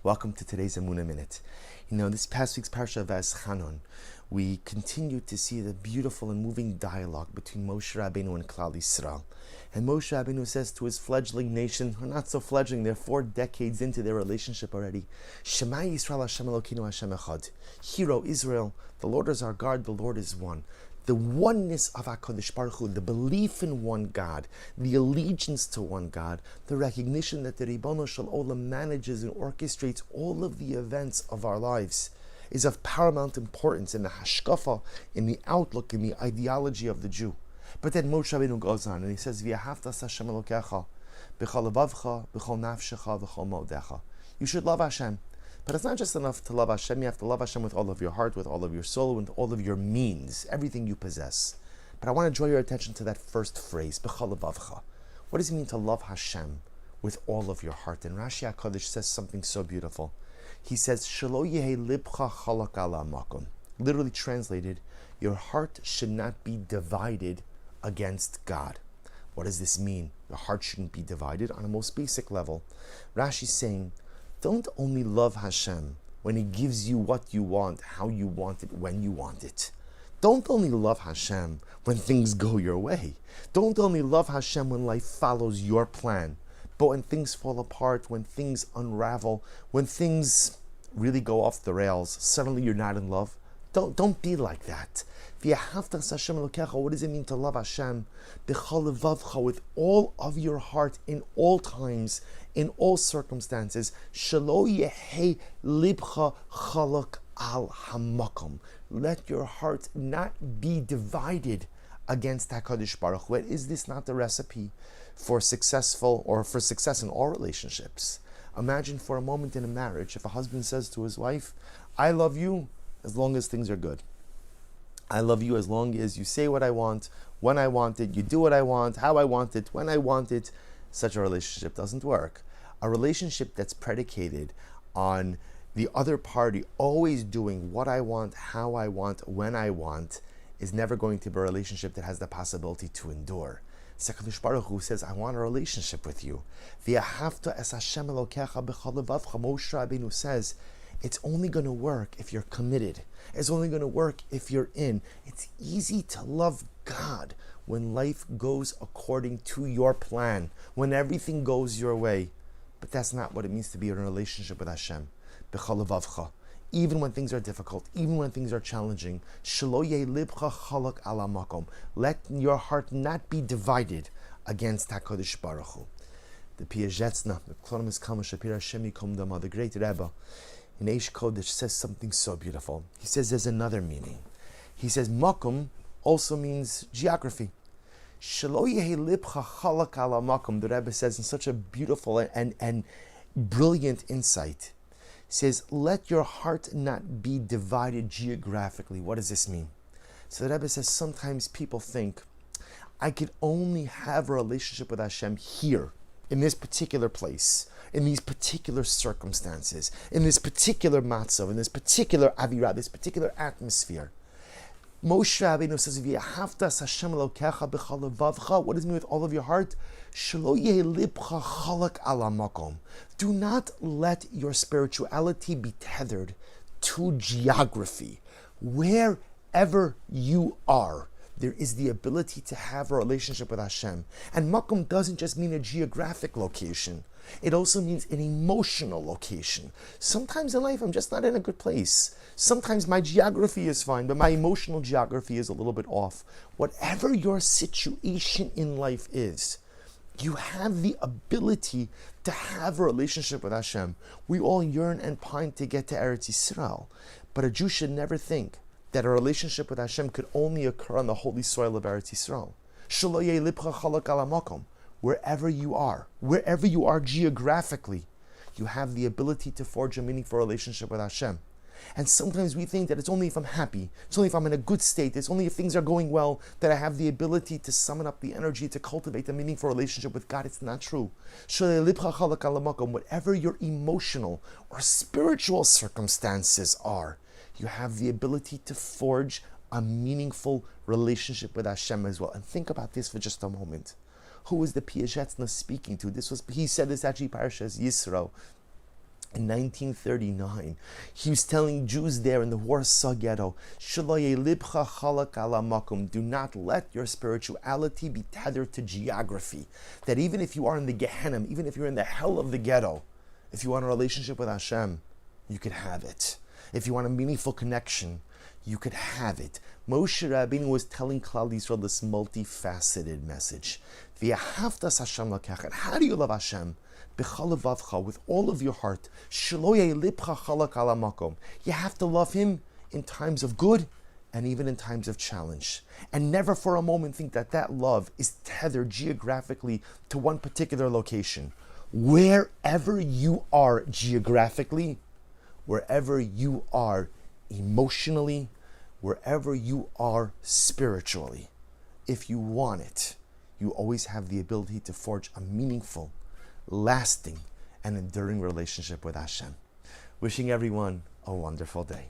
Welcome to today's Emunah Minute. This past week's Parsha of Chanon, we continued to see the beautiful and moving dialogue between Moshe Rabbeinu and Klal Yisrael. And Moshe Rabbeinu says to his fledgling nation, or not so fledgling, they're 4 decades into their relationship already, Shema Yisrael Hashem Elokeinu Hashem Echad. Hear, O Israel, the Lord is our God, the Lord is one. The oneness of HaKadosh Baruch Hu, the belief in one God, the allegiance to one God, the recognition that the Ribono Shel Olam manages and orchestrates all of the events of our lives is of paramount importance in the hashkafa, in the outlook, in the ideology of the Jew. But then Moshe Rabbeinu goes on and he says, V'ahavta Hashem Elokecha, b'chol levavcha, b'chol nafshecha, b'chol modecha. You should love Hashem. But it's not just enough to love Hashem. You have to love Hashem with all of your heart, with all of your soul, with all of your means, everything you possess. But I want to draw your attention to that first phrase, b'chol levavcha. What does it mean to love Hashem with all of your heart? And Rashi HaKadosh says something so beautiful. He says, Shelo yehi libcha chalak ala makom. Literally translated, your heart should not be divided against God. What does this mean? Your heart shouldn't be divided on a most basic level. Rashi's saying, don't only love Hashem when He gives you what you want, how you want it, when you want it. Don't only love Hashem when things go your way. Don't only love Hashem when life follows your plan. But when things fall apart, when things unravel, when things really go off the rails, suddenly you're not in love. Don't be like that. What does it mean to love Hashem? With all of your heart, in all times, in all circumstances. Let your heart not be divided against HaKadosh Baruch Hu. Is this not the recipe for success in all relationships? Imagine for a moment in a marriage, if a husband says to his wife, I love you as long as things are good. I love you as long as you say what I want, when I want it, you do what I want, how I want it, when I want it. Such a relationship doesn't work. A relationship that's predicated on the other party always doing what I want, how I want, when I want, is never going to be a relationship that has the possibility to endure. HaKadosh Baruch Hu says, I want a relationship with you. V'ahavta es Hashem Elokecha b'chol levavcha. Moshe Rabbeinu says, it's only going to work if you're committed. It's only going to work if you're in. It's easy to love God when life goes according to your plan, when everything goes your way. But that's not what it means to be in a relationship with Hashem. B'chol levavcha. Even when things are difficult, even when things are challenging, shelo yeh libcha chalak ala makom. Let your heart not be divided against HaKadosh Baruch Hu. The Piazetzna, the Klonomis Kama Shapira Hashem Yikom Dama, the great Rebbe, in Eish Kodesh says something so beautiful. He says there's another meaning. He says makom also means geography. Shelo yeh libcha chalak ala makom. The Rebbe says in such a beautiful and brilliant insight. He says, let your heart not be divided geographically. What does this mean? So the Rebbe says sometimes people think, I could only have a relationship with Hashem here, in this particular place, in these particular circumstances, in this particular matzav, in this particular avirah, this particular atmosphere. Moshe Rabbeinu says, V'ahavta Hashem Elokecha b'chol levavcha. What does it mean with all of your heart? Shelo yeh libcha chalak ala makom. Do not let your spirituality be tethered to geography. Wherever you are, there is the ability to have a relationship with Hashem. And makom doesn't just mean a geographic location. It also means an emotional location. Sometimes in life I'm just not in a good place. Sometimes my geography is fine, but my emotional geography is a little bit off. Whatever your situation in life is, you have the ability to have a relationship with Hashem. We all yearn and pine to get to Eretz Yisrael, but a Jew should never think that a relationship with Hashem could only occur on the holy soil of Eretz Yisrael. Shelo yeh libcha chalak ala makom. Wherever you are geographically, you have the ability to forge a meaningful relationship with Hashem. And sometimes we think that it's only if I'm happy, it's only if I'm in a good state, it's only if things are going well that I have the ability to summon up the energy to cultivate a meaningful relationship with God. It's not true. Whatever your emotional or spiritual circumstances are, you have the ability to forge a meaningful relationship with Hashem as well. And think about this for just a moment. Who was the Piazetzna speaking to? He said this actually Parashas Yisro. In 1939, he was telling Jews there in the Warsaw Ghetto, do not let your spirituality be tethered to geography. That even if you are in the Gehenna, even if you're in the hell of the ghetto, if you want a relationship with Hashem, you could have it. If you want a meaningful connection, you could have it. Moshe Rabbeinu was telling Klal Yisrael this multifaceted message. And how do you love Hashem? With all of your heart. You have to love Him in times of good and even in times of challenge. And never for a moment think that that love is tethered geographically to one particular location. Wherever you are geographically, wherever you are emotionally, wherever you are spiritually, if you want it, you always have the ability to forge a meaningful, lasting, and enduring relationship with Hashem. Wishing everyone a wonderful day.